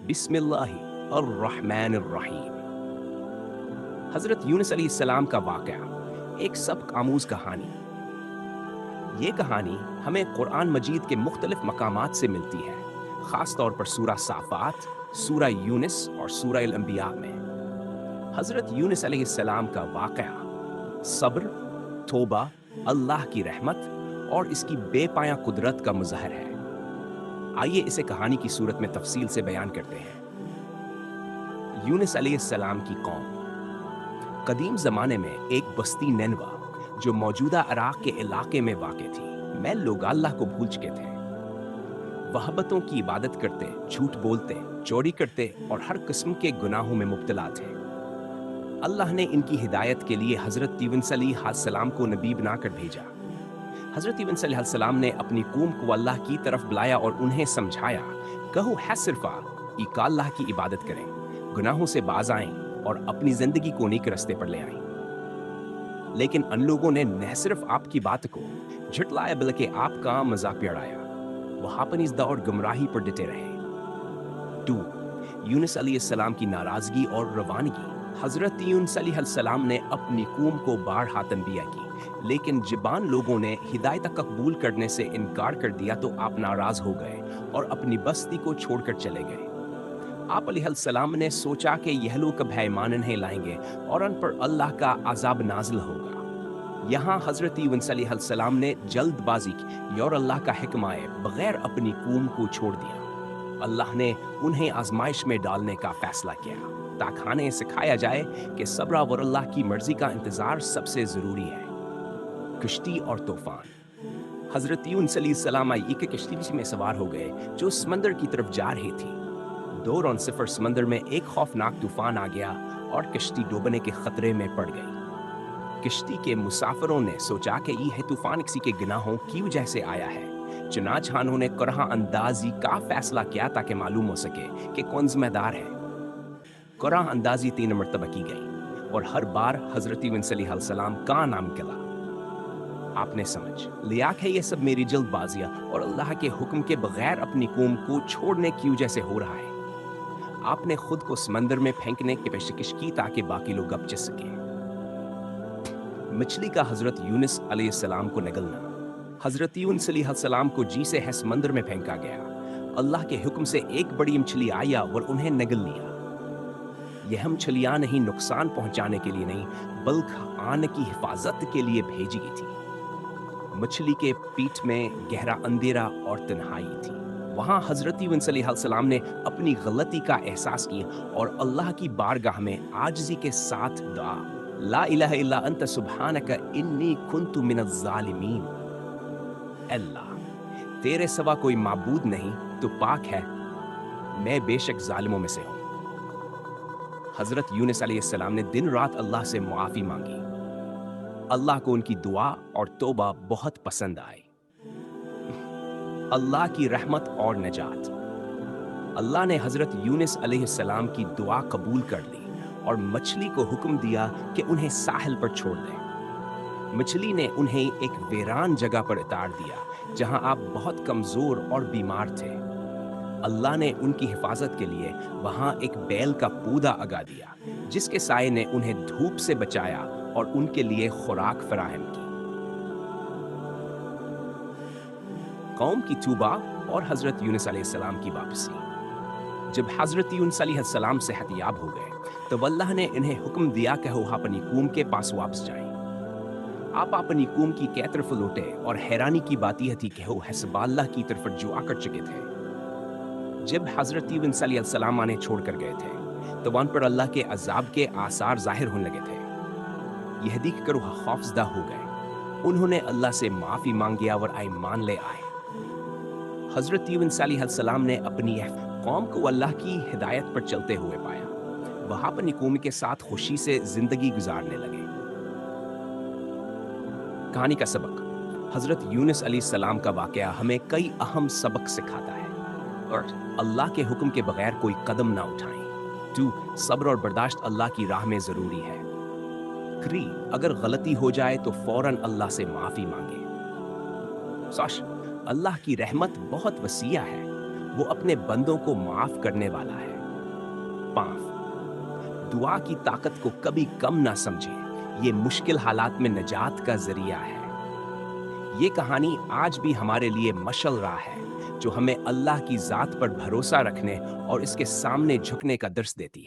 बिस्मिल्लाहि अर्रहमानिर रहीम। हजरत यूनुस अलैहिस्सलाम का वाक़या एक सबक आमूज कहानी। ये कहानी हमें कुरान मजीद के मुख्तलिफ मकामात से मिलती है, ख़ास तौर पर सूरा साफ़ात, सूरा यूनुस और सूरा अल-अंबिया में। हजरत यूनुस अलैहिस्सलाम का वाक़या सब्र, तौबा, अल्लाह की रहमत और इसकी बेपाया कुदरत का मुज़हर है। आइए इसे कहानी की सूरत में तफसील से बयान करते हैं। यूनुस अलैहिस्सलाम की कौम। कदीम ज़माने में एक बस्ती नैनवा जो मौजूदा इराक़ के इलाके में वाक़े थी, में लोग अल्लाह को भूल चुके थे। वहबतों की इबादत करते, झूठ बोलते, चोरी करते और हर किस्म के गुनाहों में मुब्तला थे। अल्लाह ने इनकी हिदायत के लिए हज़रत यूनुस अलैहिस्सलाम को नबी बनाकर भेजा। हज़रत यूनुस अलैहिस्सलाम ने अपनी कौम को अल्लाह की तरफ बुलाया और उन्हें समझाया, कहो है सिर्फ़ा कि अल्लाह की इबादत करें, गुनाहों से बाज आएं और अपनी ज़िंदगी को नेक रस्ते पर ले आएं। लेकिन उन लोगों ने न सिर्फ आपकी बात को झुटलाया बल्कि आपका मजाक भी उड़ाया। वह अपनी इस दौर गुमराही पर डटे रहे। 2. यूनुस अलैहिस्सलाम की नाराज़गी और रवानगी। हज़रत यूनुस अलैहिस्सलाम ने अपनी कौम को बारहा तंबिया की, लेकिन ज़बान लोगों ने हिदायत कबूल करने से इनकार कर दिया तो आप नाराज़ हो गए और अपनी बस्ती को छोड़कर चले गए। आप अलैहिस्सलाम ने सोचा कि यह लोग कभी ईमान नहीं लाएंगे और उन पर अल्लाह का अज़ाब नाज़िल होगा। यहाँ हज़रत यूनुस अलैहिस्सलाम ने जल्दबाजी की और अल्लाह का हुक्म आए बगैर अपनी कौम को छोड़ दिया। अल्लाह ने उन्हें आजमाइश में डालने का फैसला किया ताकि उन्हें सिखाया जाए कि सब्र और अल्लाह की मर्जी का इंतज़ार सबसे ज़रूरी है। कश्ती और तूफान। हज़रत यूनुस अलैहिस्सलाम एक कश्ती में सवार हो गए जो समंदर की तरफ जा रही थी। 2 रौन सिफर समंदर में एक खौफनाक तूफान आ गया और कश्ती डूबने के खतरे में पड़ गई। कश्ती के मुसाफिरों ने सोचा कि यह तूफान किसी के गुनाहों की वजह से आया है। चुनांचे उन्होंने कुराह अंदाजी का फैसला किया ताकि मालूम हो सके कि कौन जिम्मेदार है। कुराह अंदाजी 3 मरतबा की गई और हर बार हज़रत यूनुस अलैहिस्सलाम का नाम गिला। आपने समझ लिया कि यह सब मेरी जल्दबाजियां और अल्लाह के हुक्म के बगैर अपनी कौम को छोड़ने की वजह से हो रहा है। आपने खुद को समंदर में फेंकने की पेशकश की ताकि बाकी लोग अब बच सकें। मछली का हज़रत यूनुस अलैहिस्सलाम को निगलना। हज़रत यूनुस अलैहिस्सलाम को जी से है समंदर में फेंका गया। अल्लाह के हुक्म से एक बड़ी मछली आया और उन्हें निगल लिया। यह मछलियां नहीं नुकसान पहुंचाने के लिए नहीं बल्कि आने की हिफाजत के लिए भेजी गई थी। मछली के पीठ में गहरा अंधेरा और तन्हाई थी। वहां हज़रत यूनुस अलैहिस्सलाम ने अपनी गलती का एहसास किया और अल्लाह की बारगाह में आजिज़ी के साथ दुआ, ला इलाहा इल्ला अंत सुब्हानक इन्नी कुन्तु मिनज़ ज़ालिमीन। अल्लाह, तेरे सिवा कोई माबूद नहीं, तो पाक है, मैं बेशक जालिमों में से हूँ। हज़रत यूनुस अलैहिस्सलाम ने दिन रात अल्लाह से मुआफ़ी मांगी। अल्लाह को उनकी दुआ और तौबा बहुत पसंद आई। अल्लाह की रहमत और नजात। अल्लाह ने हज़रत यूनुस अलैहिस्सलाम की दुआ कबूल कर ली और मछली को हुक्म दिया कि उन्हें साहिल पर छोड़ दें। मछली ने उन्हें एक वीरान जगह पर उतार दिया जहां आप बहुत कमज़ोर और बीमार थे। अल्लाह ने उनकी हिफाजत के लिए वहां एक बैल का पौधा उगा दिया जिसके साये ने उन्हें धूप से बचाया और उनके लिए खुराक फराहम की। कौम की तौबा और हज़रत यूनुस अलैहिस्सलाम की वापसी। जब हज़रत यूनुस अलैहिस्सलाम सेहतयाब हो गए तो अल्लाह ने इन्हें हुक्म दिया कि वो अपनी कौम के पास वापस जाएं। आप अपनी कौम की कै तरफ लौटे और हैरानी की बात यह थी कि वो हस्ब अल्लाह की तरफ रुजू कर चुके थे। जब हज़रत यूनुस अलैहिस्सलाम आने छोड़कर गए थे तो उन पर अल्लाह के अजाब के आसार जाहिर होने लगे थे। यह देख कर वह खौफजदा हो गए। उन्होंने अल्लाह से माफ़ी मांगी और ईमान ले आए। हज़रत यूनुस अलैहिस्सलाम ने अपनी कौम को अल्लाह की हिदायत पर चलते हुए पाया। वह अपनी कौम के साथ खुशी से जिंदगी गुजारने लगे। कहानी का सबक। हज़रत यूनुस अलैहिस्सलाम का वाक़या हमें कई अहम सबक सिखाता है और अल्लाह के हुक्म के बगैर कोई कदम ना उठाएं। 2. सब्र और बर्दाश्त अल्लाह की राह में ज़रूरी है। 3. अगर गलती हो जाए तो फौरन अल्लाह से माफ़ी मांगे। सच, अल्लाह की रहमत बहुत वसीया है। वो अपने बंदों को माफ़ करने वाला है। पाँव। दुआ की ताकत को कभी कम ना समझें, ये मुश्किल हालात में निजात का जरिया है। ये कहानी आज भी हमारे लिए मशल राह है, जो हमें अल्लाह की जात पर भरोसा रखने और इसके सामने झुकने का दर्स देती है।